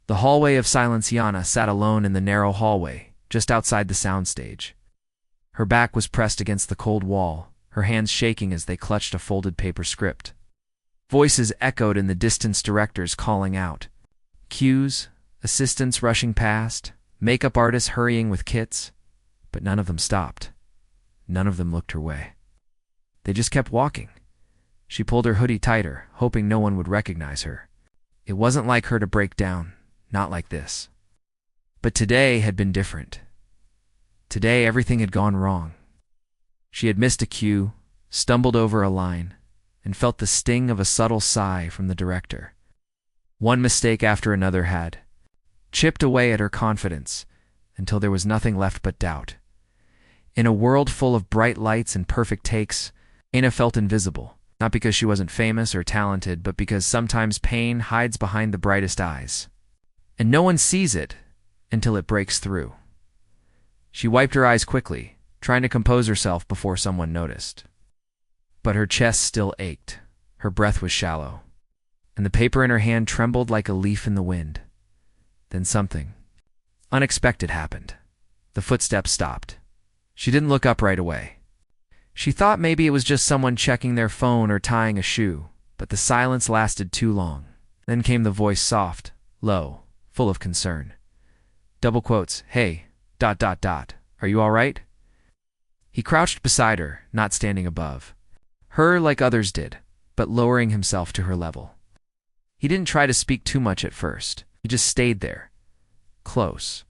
The hallway of silence. Yana sat alone in the narrow hallway, just outside the soundstage. Her back was pressed against the cold wall, her hands shaking as they clutched a folded paper script. Voices echoed in the distance, directors calling out. Cues, assistants rushing past, makeup artists hurrying with kits, but none of them stopped. None of them looked her way. They just kept walking. She pulled her hoodie tighter, hoping no one would recognize her. It wasn't like her to break down, not like this. But today had been different. Today everything had gone wrong. She had missed a cue, stumbled over a line, and felt the sting of a subtle sigh from the director. One mistake after another had chipped away at her confidence until there was nothing left but doubt. In a world full of bright lights and perfect takes, Anna felt invisible, not because she wasn't famous or talented, but because sometimes pain hides behind the brightest eyes. And no one sees it until it breaks through. She wiped her eyes quickly, trying to compose herself before someone noticed. But her chest still ached, her breath was shallow, and the paper in her hand trembled like a leaf in the wind. Then something unexpected happened. The footsteps stopped. She didn't look up right away. She thought maybe it was just someone checking their phone or tying a shoe, but the silence lasted too long. Then came the voice, soft, low, full of concern. Double quotes, "Hey, ... are you all right?" He crouched beside her, not standing above her like others did, but lowering himself to her level. He didn't try to speak too much at first. He just stayed there, close,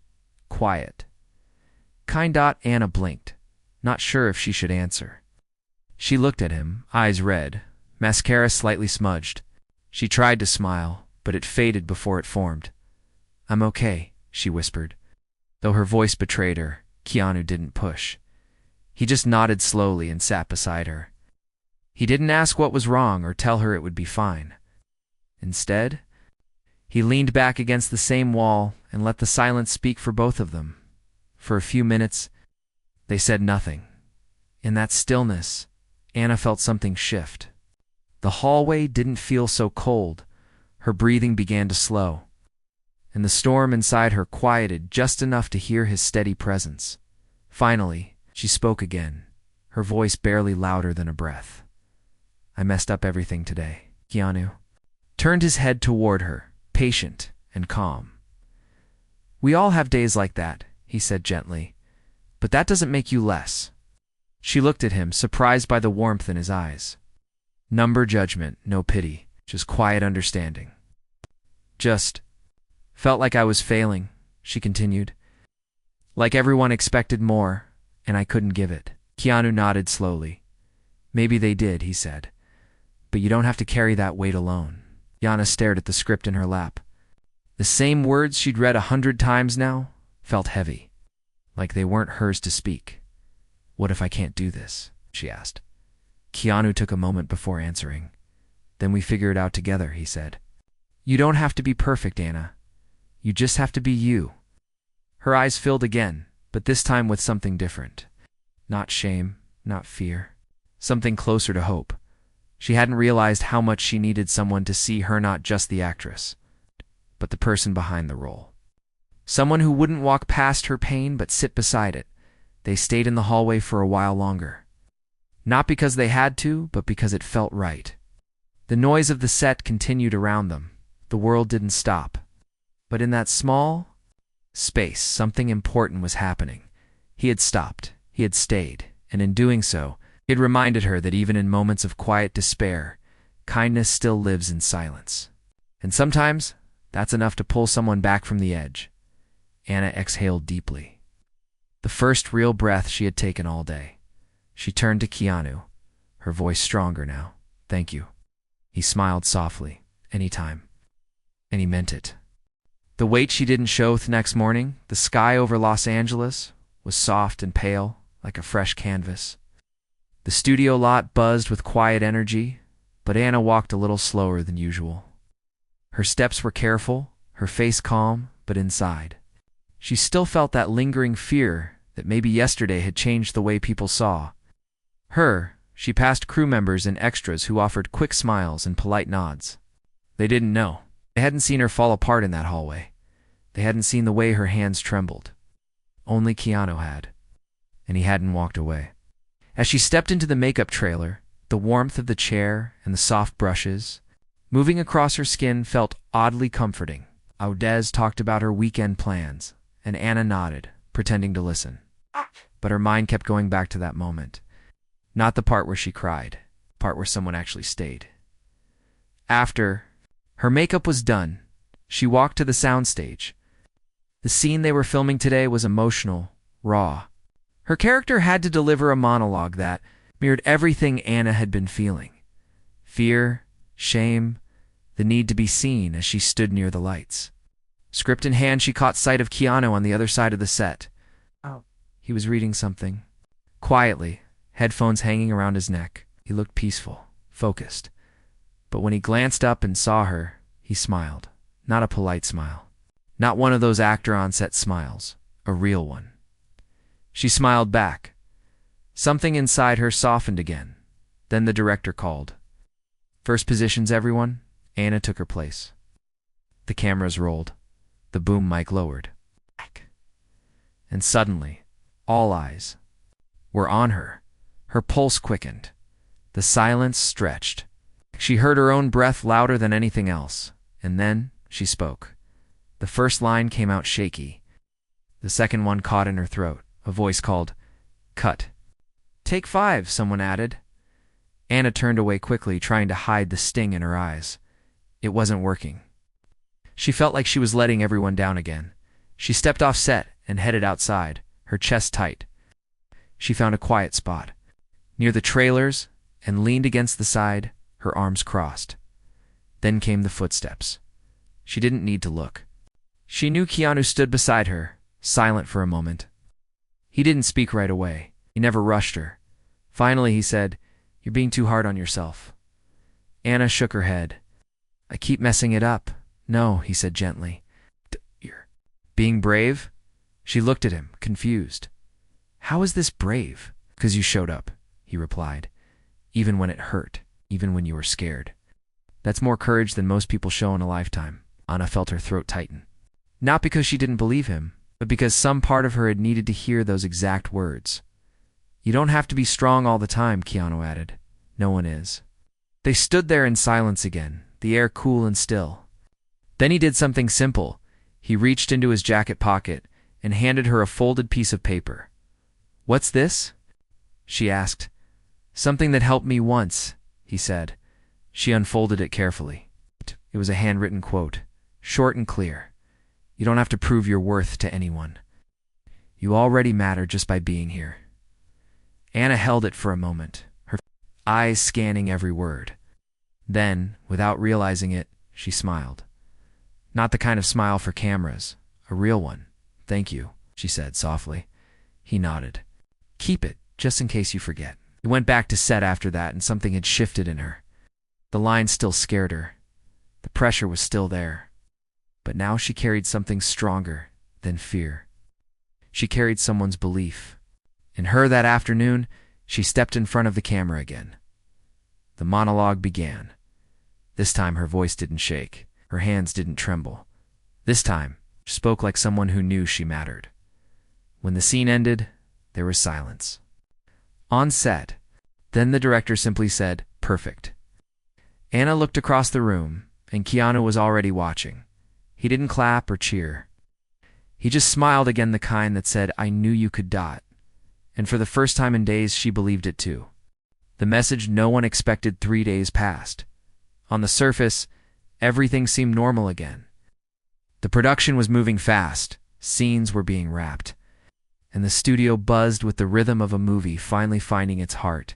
quiet. Anna blinked, not sure if she should answer. She looked at him, eyes red, mascara slightly smudged. She tried to smile, but it faded before it formed. "I'm okay," she whispered. Though her voice betrayed her, Keanu didn't push. He just nodded slowly and sat beside her. He didn't ask what was wrong or tell her it would be fine. Instead, he leaned back against the same wall and let the silence speak for both of them. For a few minutes, they said nothing. In that stillness, Anna felt something shift. The hallway didn't feel so cold. Her breathing began to slow, and the storm inside her quieted just enough to hear his steady presence. Finally, she spoke again, her voice barely louder than a breath. "I messed up everything today." Keanu turned his head toward her, patient and calm. "We all have days like that," he said gently, "but that doesn't make you less." She looked at him, surprised by the warmth in his eyes. Number judgment, no pity, just quiet understanding. "Just felt like I was failing," she continued. "Like everyone expected more, and I couldn't give it." Keanu nodded slowly. "Maybe they did," he said, "but you don't have to carry that weight alone." Yana stared at the script in her lap. The same words she'd read 100 times now felt heavy, like they weren't hers to speak. "What if I can't do this?" she asked. Keanu took a moment before answering. "Then we figure it out together," he said. "You don't have to be perfect, Anna. You just have to be you." Her eyes filled again, but this time with something different. Not shame, not fear. Something closer to hope. She hadn't realized how much she needed someone to see her, not just the actress, but the person behind the role. Someone who wouldn't walk past her pain but sit beside it. They stayed in the hallway for a while longer. Not because they had to, but because it felt right. The noise of the set continued around them. The world didn't stop. But in that small space, something important was happening. He had stopped. He had stayed. And in doing so, it reminded her that even in moments of quiet despair, kindness still lives in silence. And sometimes, that's enough to pull someone back from the edge. Anna exhaled deeply. The first real breath she had taken all day. She turned to Keanu, her voice stronger now. "Thank you." He smiled softly. "Anytime." And he meant it. The weight she didn't show the next morning, the sky over Los Angeles, was soft and pale, like a fresh canvas. The studio lot buzzed with quiet energy, but Anna walked a little slower than usual. Her steps were careful, her face calm, but inside, she still felt that lingering fear that maybe yesterday had changed the way people saw her. She passed crew members and extras who offered quick smiles and polite nods. They didn't know. They hadn't seen her fall apart in that hallway. They hadn't seen the way her hands trembled. Only Keanu had. And he hadn't walked away. As she stepped into the makeup trailer, the warmth of the chair and the soft brushes moving across her skin felt oddly comforting. Audez talked about her weekend plans, and Anna nodded, pretending to listen. But her mind kept going back to that moment. Not the part where she cried, the part where someone actually stayed. After her makeup was done, she walked to the soundstage. The scene they were filming today was emotional, raw. Her character had to deliver a monologue that mirrored everything Anna had been feeling. Fear, shame, the need to be seen as she stood near the lights. Script in hand, she caught sight of Keanu on the other side of the set. He was reading something. Quietly, headphones hanging around his neck. He looked peaceful, focused. But when he glanced up and saw her, he smiled. Not a polite smile. Not one of those actor-on-set smiles. A real one. She smiled back. Something inside her softened again. Then the director called. First positions, everyone. Anna took her place. The cameras rolled. The boom mic lowered. And suddenly, all eyes were on her. Her pulse quickened. The silence stretched. She heard her own breath louder than anything else. And then she spoke. The first line came out shaky. The second one caught in her throat. A voice called, "Cut." "Take 5, someone added. Anna turned away quickly, trying to hide the sting in her eyes. It wasn't working. She felt like she was letting everyone down again. She stepped off set and headed outside, her chest tight. She found a quiet spot, near the trailers, and leaned against the side, her arms crossed. Then came the footsteps. She didn't need to look. She knew Keanu stood beside her, silent for a moment. He didn't speak right away. He never rushed her. Finally, he said, "You're being too hard on yourself." Anna shook her head. "I keep messing it up." "No," he said gently. "You're being brave?" She looked at him, confused. "How is this brave?" "'Cause you showed up," he replied. "Even when it hurt, even when you were scared. That's more courage than most people show in a lifetime." Anna felt her throat tighten. Not because she didn't believe him, but because some part of her had needed to hear those exact words. "You don't have to be strong all the time," Keanu added. "No one is." They stood there in silence again, the air cool and still. Then he did something simple. He reached into his jacket pocket and handed her a folded piece of paper. "What's this?" she asked. "Something that helped me once," he said. She unfolded it carefully. It was a handwritten quote, short and clear. "You don't have to prove your worth to anyone. You already matter just by being here." Anna held it for a moment, her eyes scanning every word. Then, without realizing it, she smiled. Not the kind of smile for cameras, a real one. "Thank you," she said softly. He nodded. "Keep it, just in case you forget." He went back to set after that, and something had shifted in her. The lines still scared her. The pressure was still there. But now she carried something stronger than fear. She carried someone's belief. In her that afternoon, she stepped in front of the camera again. The monologue began. This time her voice didn't shake. Her hands didn't tremble. This time, she spoke like someone who knew she mattered. When the scene ended, there was silence. On set, then the director simply said, "Perfect." Anna looked across the room, and Keanu was already watching. He didn't clap or cheer. He just smiled again, the kind that said, "I knew you could dot." And for the first time in days, she believed it too. The message no one expected 3 days passed. On the surface, everything seemed normal again. The production was moving fast, scenes were being wrapped, and the studio buzzed with the rhythm of a movie finally finding its heart.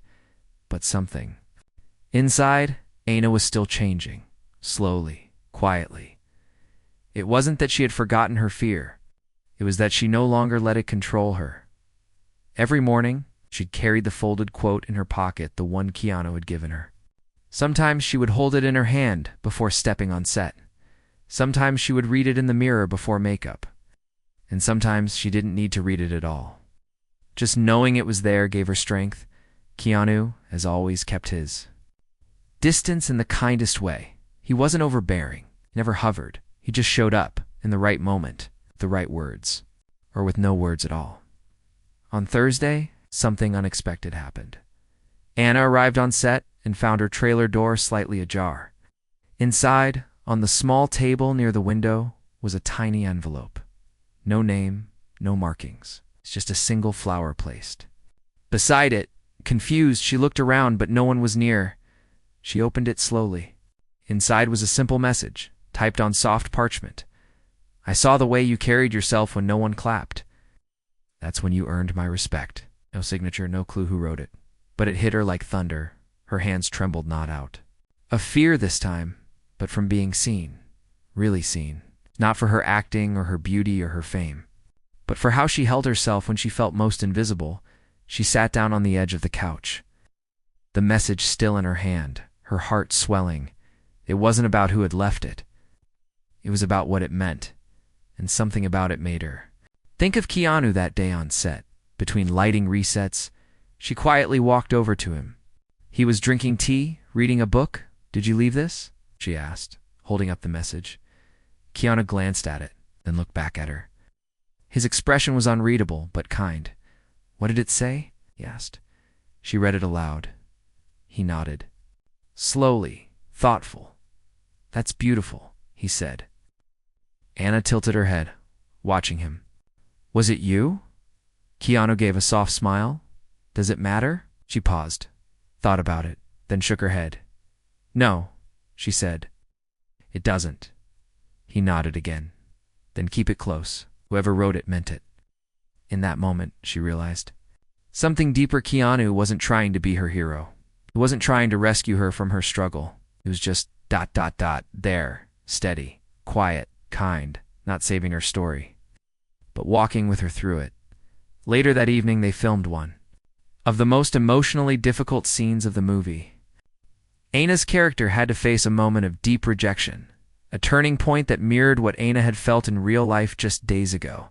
But something inside, Anna was still changing, slowly, quietly. It wasn't that she had forgotten her fear. It was that she no longer let it control her. Every morning, she'd carried the folded quote in her pocket, the one Keanu had given her. Sometimes she would hold it in her hand before stepping on set. Sometimes she would read it in the mirror before makeup. And sometimes she didn't need to read it at all. Just knowing it was there gave her strength. Keanu, as always, kept his distance in the kindest way. He wasn't overbearing, never hovered. He just showed up in the right moment, the right words, or with no words at all. On Thursday, something unexpected happened. Anna arrived on set and found her trailer door slightly ajar. Inside, on the small table near the window, was a tiny envelope. No name, no markings. It's just a single flower placed. Beside it, confused, she looked around, but no one was near. She opened it slowly. Inside was a simple message, typed on soft parchment. I saw the way you carried yourself when no one clapped. That's when you earned my respect. No signature, no clue who wrote it. But it hit her like thunder. Her hands trembled not out. Of fear this time, but from being seen. Really seen. Not for her acting or her beauty or her fame, but for how she held herself when she felt most invisible. She sat down on the edge of the couch. The message still in her hand, her heart swelling. It wasn't about who had left it. It was about what it meant, and something about it made her. Think of Keanu that day on set. Between lighting resets, she quietly walked over to him. He was drinking tea, reading a book. Did you leave this? She asked, holding up the message. Keanu glanced at it, then looked back at her. His expression was unreadable, but kind. What did it say? He asked. She read it aloud. He nodded. Slowly, thoughtful. That's beautiful, he said. Anna tilted her head, watching him. Was it you? Keanu gave a soft smile. Does it matter? She paused, thought about it, then shook her head. No, she said. It doesn't. He nodded again. Then keep it close. Whoever wrote it meant it. In that moment, she realized. Something deeper. Keanu wasn't trying to be her hero. He wasn't trying to rescue her from her struggle. He was just ... there, steady, quiet, kind, not saving her story, but walking with her through it. Later that evening, they filmed one of the most emotionally difficult scenes of the movie. Anna's character had to face a moment of deep rejection, a turning point that mirrored what Anna had felt in real life just days ago.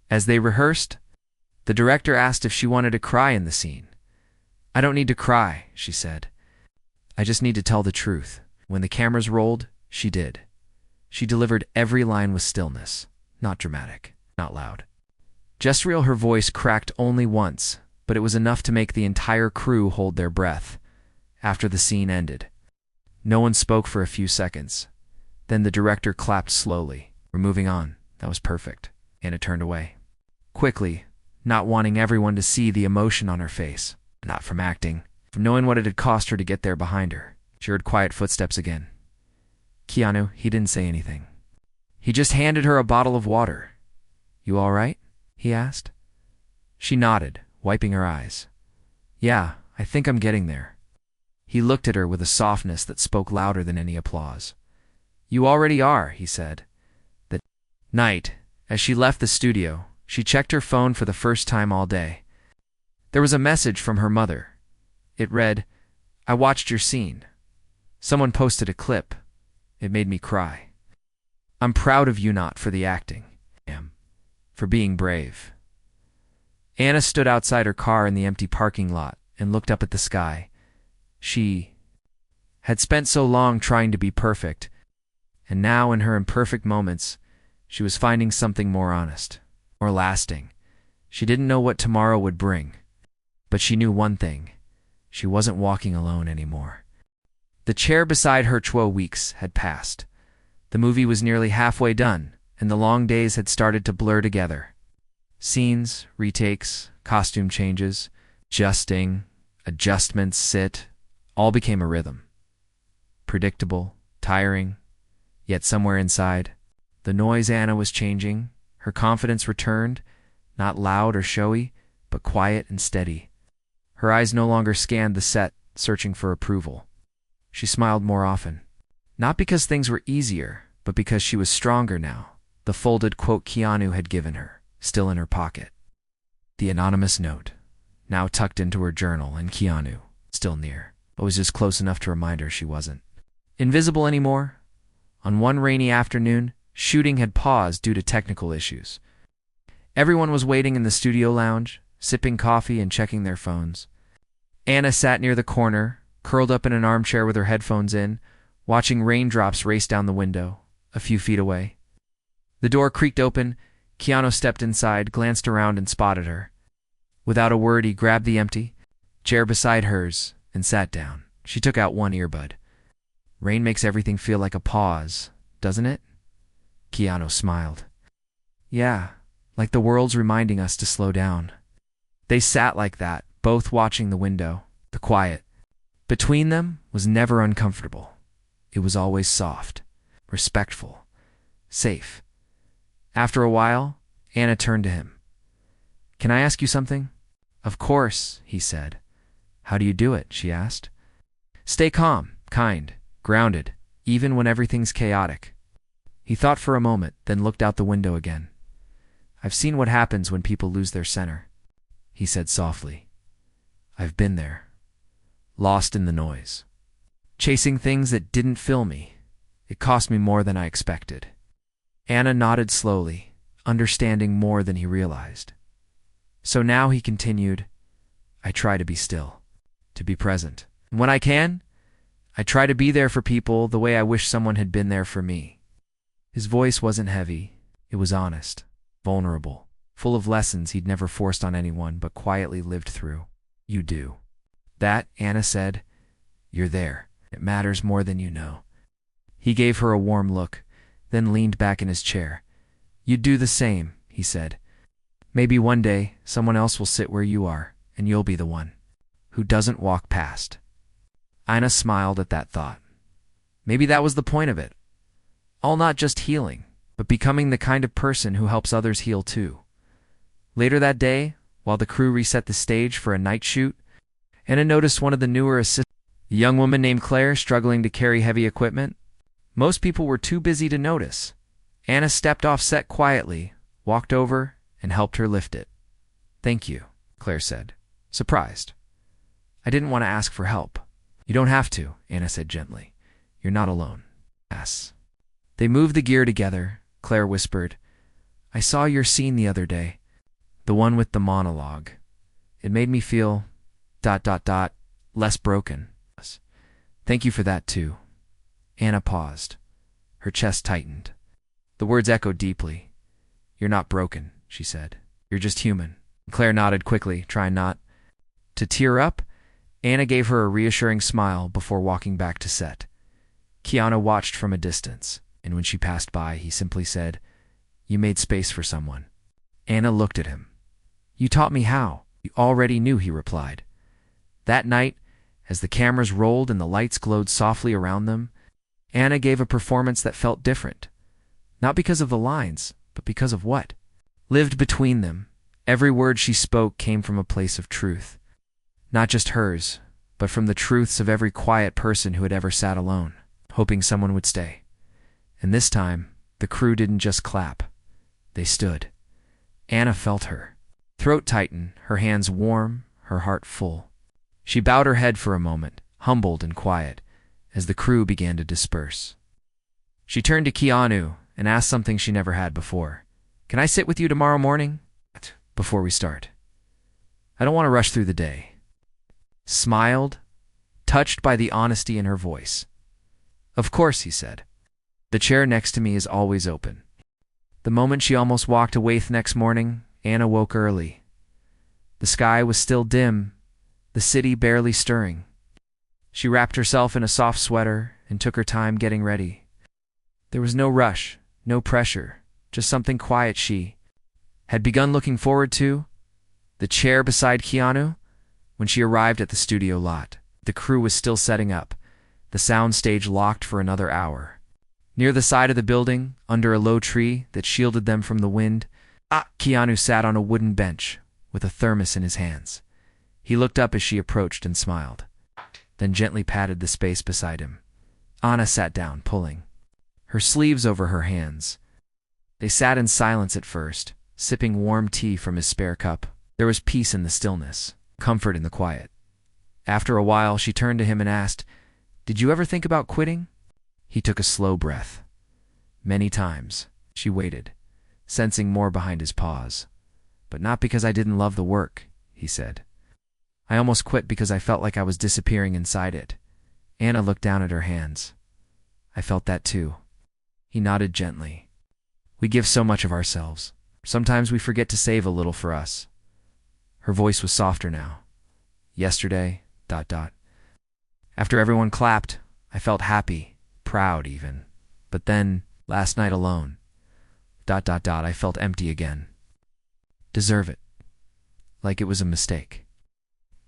As they rehearsed, the director asked if she wanted to cry in the scene. I don't need to cry, she said. I just need to tell the truth. When the cameras rolled, she did. She delivered every line with stillness, not dramatic, not loud. Just real. Her voice cracked only once, but it was enough to make the entire crew hold their breath. After the scene ended, no one spoke for a few seconds. Then the director clapped slowly. We're moving on. That was perfect. Anna turned away. Quickly, not wanting everyone to see the emotion on her face. Not from acting, from knowing what it had cost her to get there behind her. She heard quiet footsteps again. Keanu, he didn't say anything. He just handed her a bottle of water. You all right? He asked. She nodded, wiping her eyes. Yeah, I think I'm getting there. He looked at her with a softness that spoke louder than any applause. You already are, he said. That night, as she left the studio, she checked her phone for the first time all day. There was a message from her mother. It read, I watched your scene. Someone posted a clip. It made me cry. I'm proud of you, not for the acting, for being brave. Anna stood outside her car in the empty parking lot and looked up at the sky. She had spent so long trying to be perfect, and now in her imperfect moments, she was finding something more honest, more lasting. She didn't know what tomorrow would bring, but she knew one thing. She wasn't walking alone anymore. The chair beside her 12 weeks had passed. The movie was nearly halfway done, and the long days had started to blur together. Scenes, retakes, costume changes, adjustments, all became a rhythm. Predictable, tiring, yet somewhere inside, the noise. Anna was changing. Her confidence returned, not loud or showy, but quiet and steady. Her eyes no longer scanned the set, searching for approval. She smiled more often. Not because things were easier, but because she was stronger now. The folded quote Keanu had given her, still in her pocket. The anonymous note, now tucked into her journal, and Keanu, still near, but was just close enough to remind her she wasn't invisible anymore. On one rainy afternoon, shooting had paused due to technical issues. Everyone was waiting in the studio lounge, sipping coffee and checking their phones. Anna sat near the corner, curled up in an armchair with her headphones in, watching raindrops race down the window, a few feet away. The door creaked open, Keanu stepped inside, glanced around, and spotted her. Without a word, he grabbed the empty chair beside hers and sat down. She took out one earbud. Rain makes everything feel like a pause, doesn't it? Keanu smiled. Yeah, like the world's reminding us to slow down. They sat like that, both watching the window. The quiet between them was never uncomfortable. It was always soft, respectful, safe. After a while, Anna turned to him. Can I ask you something? Of course, he said. How do you do it? She asked. Stay calm, kind, grounded, even when everything's chaotic. He thought for a moment, then looked out the window again. I've seen what happens when people lose their center, he said softly. I've been there, lost in the noise, chasing things that didn't fill me. It cost me more than I expected. Anna nodded slowly, understanding more than he realized. So now he continued, I try to be still, to be present. When I can, I try to be there for people the way I wish someone had been there for me. His voice wasn't heavy. It was honest, vulnerable, full of lessons he'd never forced on anyone but quietly lived through. You do that, Anna said. You're there. It matters more than you know. He gave her a warm look, then leaned back in his chair. You'd do the same, he said. Maybe one day someone else will sit where you are, and you'll be the one who doesn't walk past. Anna smiled at that thought. Maybe that was the point of it. All not just healing, but becoming the kind of person who helps others heal too. Later that day, while the crew reset the stage for a night shoot, Anna noticed one of the newer assistants, a young woman named Claire, struggling to carry heavy equipment. Most people were too busy to notice. Anna stepped off set quietly, walked over, and helped her lift it. Thank you, Claire said, surprised. I didn't want to ask for help. You don't have to, Anna said gently. You're not alone. Yes. They moved the gear together. Claire whispered, I saw your scene the other day, the one with the monologue. It made me feel ... less broken. Thank you for that too. Anna paused. Her chest tightened. The words echoed deeply. You're not broken, she said. You're just human. Claire nodded quickly, trying not to tear up. Anna gave her a reassuring smile before walking back to set. Keanu watched from a distance, and when she passed by, he simply said, You made space for someone. Anna looked at him. You taught me how. You already knew, he replied. That night, as the cameras rolled and the lights glowed softly around them, Anna gave a performance that felt different. Not because of the lines, but because of what lived between them. Every word she spoke came from a place of truth. Not just hers, but from the truths of every quiet person who had ever sat alone, hoping someone would stay. And this time, the crew didn't just clap. They stood. Anna felt her throat tighten, her hands warm, her heart full. She bowed her head for a moment, humbled and quiet, as the crew began to disperse. She turned to Keanu and asked something she never had before. Can I sit with you tomorrow morning? Before we start. I don't want to rush through the day. Smiled, touched by the honesty in her voice. Of course, he said. The chair next to me is always open. The moment she almost walked away the next morning, Anna woke early. The sky was still dim, the city barely stirring. She wrapped herself in a soft sweater and took her time getting ready. There was no rush, no pressure, just something quiet she had begun looking forward to. The chair beside Keanu. When she arrived at the studio lot, the crew was still setting up, the sound stage locked for another hour. Near the side of the building, under a low tree that shielded them from the wind, Keanu sat on a wooden bench with a thermos in his hands. He looked up as she approached and smiled, then gently patted the space beside him. Anna sat down, pulling her sleeves over her hands. They sat in silence at first, sipping warm tea from his spare cup. There was peace in the stillness, comfort in the quiet. After a while, she turned to him and asked, Did you ever think about quitting? He took a slow breath. Many times. She waited, sensing more behind his pause. But not because I didn't love the work, he said. I almost quit because I felt like I was disappearing inside it. Anna looked down at her hands. I felt that too. He nodded gently. We give so much of ourselves, Sometimes we forget to save a little for us. Her voice was softer now. Yesterday, ... After everyone clapped, I felt happy, proud even. But then, last night alone, ... I felt empty again. Deserve it. Like it was a mistake.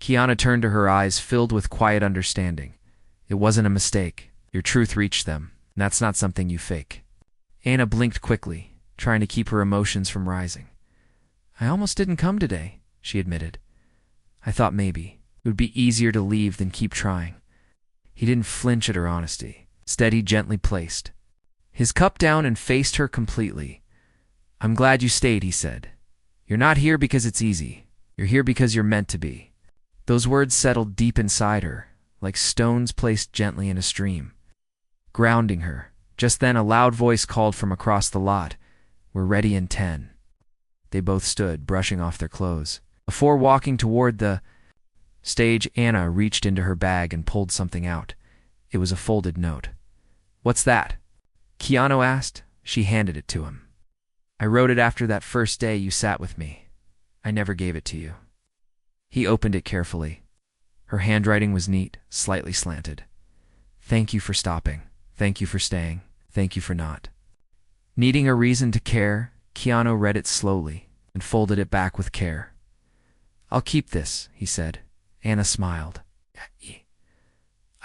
Keanu turned to her, eyes filled with quiet understanding. It wasn't a mistake. Your truth reached them. And that's not something you fake. Anna blinked quickly, trying to keep her emotions from rising. I almost didn't come today, she admitted. I thought maybe it would be easier to leave than keep trying. He didn't flinch at her honesty, steady, gently placed. His cup down and faced her completely. I'm glad you stayed, he said. You're not here because it's easy. You're here because you're meant to be. Those words settled deep inside her, like stones placed gently in a stream, grounding her. Just then a loud voice called from across the lot, We're ready in 10. They both stood, brushing off their clothes. Before walking toward the stage, Anna reached into her bag and pulled something out. It was a folded note. What's that? Keanu asked. She handed it to him. I wrote it after that first day you sat with me. I never gave it to you. He opened it carefully. Her handwriting was neat, slightly slanted. Thank you for stopping. Thank you for staying. Thank you for not needing a reason to care. Keanu read it slowly and folded it back with care. I'll keep this, he said. Anna smiled.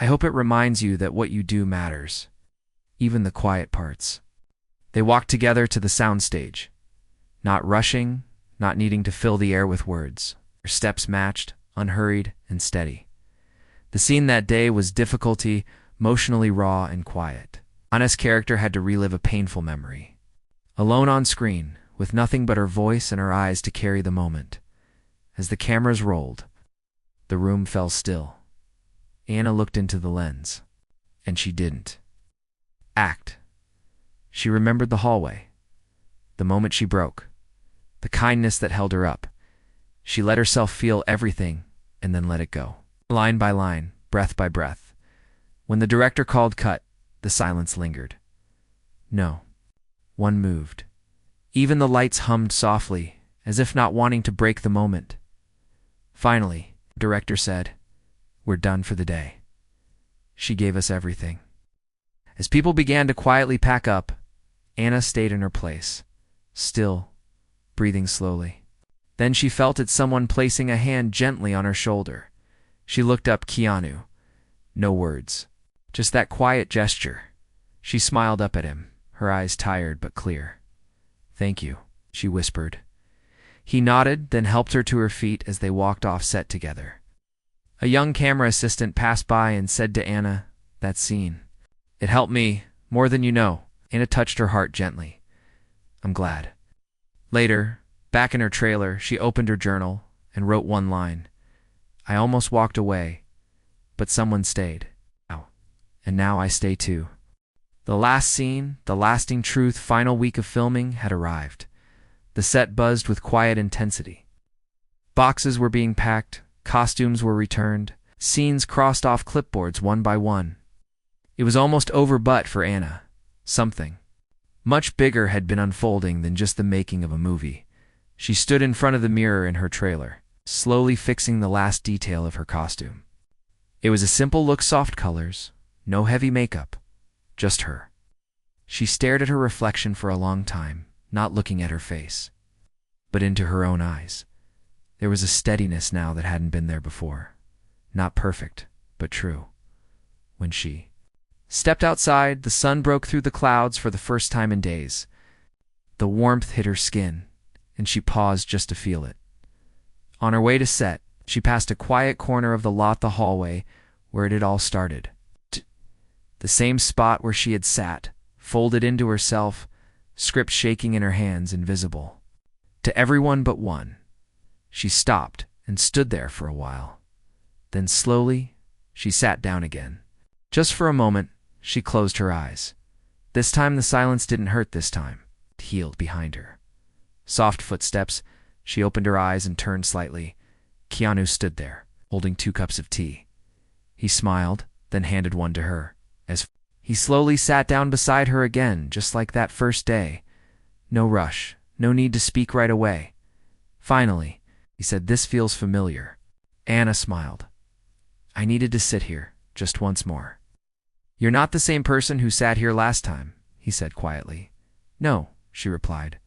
I hope it reminds you that what you do matters, even the quiet parts. They walked together to the soundstage, not rushing, not needing to fill the air with words. Their steps matched, unhurried and steady. The scene that day was difficulty, emotionally raw and quiet. Anna's character had to relive a painful memory. Alone on screen, with nothing but her voice and her eyes to carry the moment. As the cameras rolled, the room fell still. Anna looked into the lens, and she didn't act. She remembered the hallway, the moment she broke, the kindness that held her up. She let herself feel everything and then let it go. Line by line, breath by breath. When the director called cut, the silence lingered. No one moved. Even the lights hummed softly, as if not wanting to break the moment. Finally, the director said, We're done for the day. She gave us everything. As people began to quietly pack up, Anna stayed in her place, still, breathing slowly. Then she felt it, someone placing a hand gently on her shoulder. She looked up. Keanu. No words, just that quiet gesture. She smiled up at him, her eyes tired but clear. Thank you, she whispered. He nodded, then helped her to her feet as they walked off set together. A young camera assistant passed by and said to Anna, That scene, it helped me, more than you know. Anna touched her heart gently. I'm glad. Later, back in her trailer, she opened her journal and wrote one line. I almost walked away, but someone stayed. And now I stay too. The last scene, the lasting truth, final week of filming had arrived. The set buzzed with quiet intensity. Boxes were being packed, costumes were returned, scenes crossed off clipboards one by one. It was almost over, but for Anna, something much bigger had been unfolding than just the making of a movie. She stood in front of the mirror in her trailer, slowly fixing the last detail of her costume. It was a simple look, soft colors, no heavy makeup, just her. She stared at her reflection for a long time, not looking at her face, but into her own eyes. There was a steadiness now that hadn't been there before. Not perfect, but true. When she stepped outside, the sun broke through the clouds for the first time in days. The warmth hit her skin, and she paused just to feel it. On her way to set, she passed a quiet corner of the lot, the hallway, where it had all started. The same spot where she had sat, folded into herself, script shaking in her hands, invisible to everyone but one. She stopped and stood there for a while. Then slowly, she sat down again. Just for a moment, she closed her eyes. This time the silence didn't hurt. This time it healed behind her. Soft footsteps. She opened her eyes and turned slightly. Keanu stood there, holding 2 cups of tea. He smiled, then handed one to her. As he slowly sat down beside her again, just like that first day. No rush, No need to speak right away. Finally, he said, "This feels familiar." Anna smiled. "I needed to sit here, just once more." "You're not the same person who sat here last time," he said quietly. "No," she replied,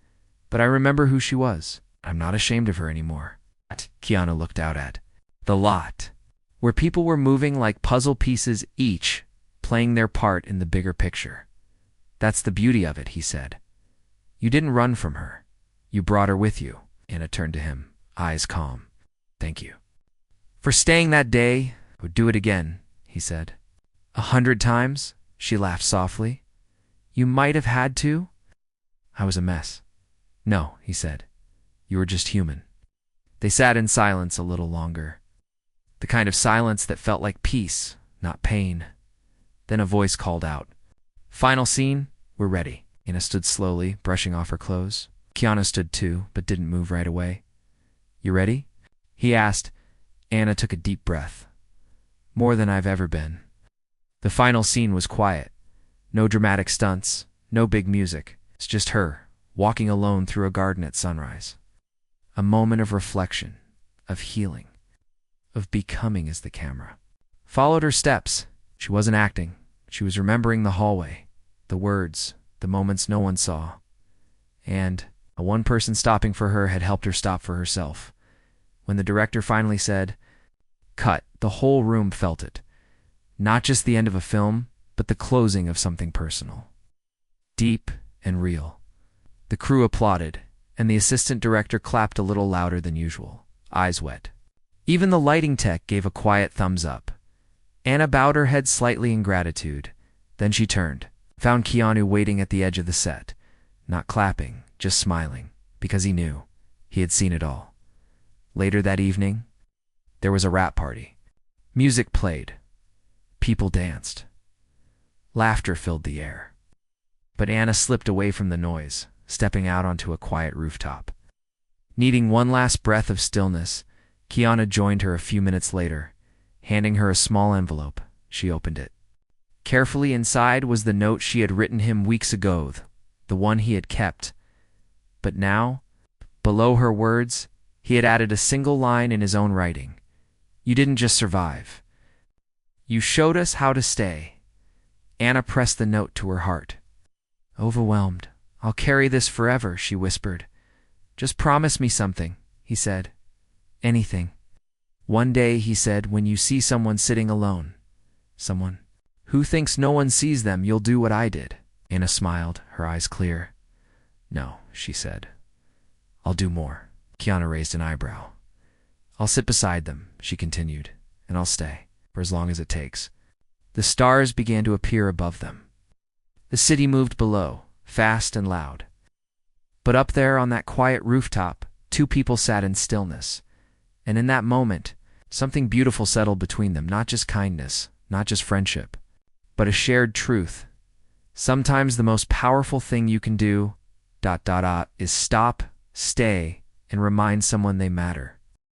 "but I remember who she was. I'm not ashamed of her anymore." Keanu looked out at the lot, where people were moving like puzzle pieces, each playing their part in the bigger picture. "That's the beauty of it," he said. "You didn't run from her. You brought her with you." Anna turned to him, eyes calm. "Thank you for staying that day. I would do it again," he said. 100 times? She laughed softly. "You might have had to?" "I was a mess." "No," he said. "You were just human." They sat in silence a little longer. The kind of silence that felt like peace, not pain. Then a voice called out, "Final scene, we're ready." Anna stood slowly, brushing off her clothes. Keanu stood too, but didn't move right away. "You ready?" he asked. Anna took a deep breath. "More than I've ever been." The final scene was quiet. No dramatic stunts, no big music. It's just her, walking alone through a garden at sunrise. A moment of reflection, of healing, of becoming as the camera followed her steps. She wasn't acting. She was remembering the hallway, the words, the moments no one saw. And a one person stopping for her had helped her stop for herself. When the director finally said, "Cut," the whole room felt it. Not just the end of a film, but the closing of something personal. Deep and real. The crew applauded, and the assistant director clapped a little louder than usual, eyes wet. Even the lighting tech gave a quiet thumbs up. Anna bowed her head slightly in gratitude. Then she turned, found Keanu waiting at the edge of the set, not clapping, just smiling, because he knew. He had seen it all. Later that evening, there was a wrap party. Music played. People danced. Laughter filled the air. But Anna slipped away from the noise, stepping out onto a quiet rooftop. Needing one last breath of stillness, Keanu joined her a few minutes later, handing her a small envelope. She opened it. Carefully inside was the note she had written him weeks ago, the one he had kept. But now, below her words, he had added a single line in his own writing. "You didn't just survive. You showed us how to stay." Anna pressed the note to her heart. Overwhelmed. "I'll carry this forever," she whispered. "Just promise me something," he said. "Anything." "One day," he said, "when you see someone sitting alone, someone who thinks no one sees them, you'll do what I did." Anna smiled, her eyes clear. "No," she said. "I'll do more." Keanu raised an eyebrow. "I'll sit beside them," she continued, "and I'll stay, for as long as it takes." The stars began to appear above them. The city moved below, fast and loud. But up there on that quiet rooftop, two people sat in stillness. And in that moment, something beautiful settled between them, not just kindness, not just friendship, but a shared truth. Sometimes the most powerful thing you can do, is stop, stay, and remind someone they matter.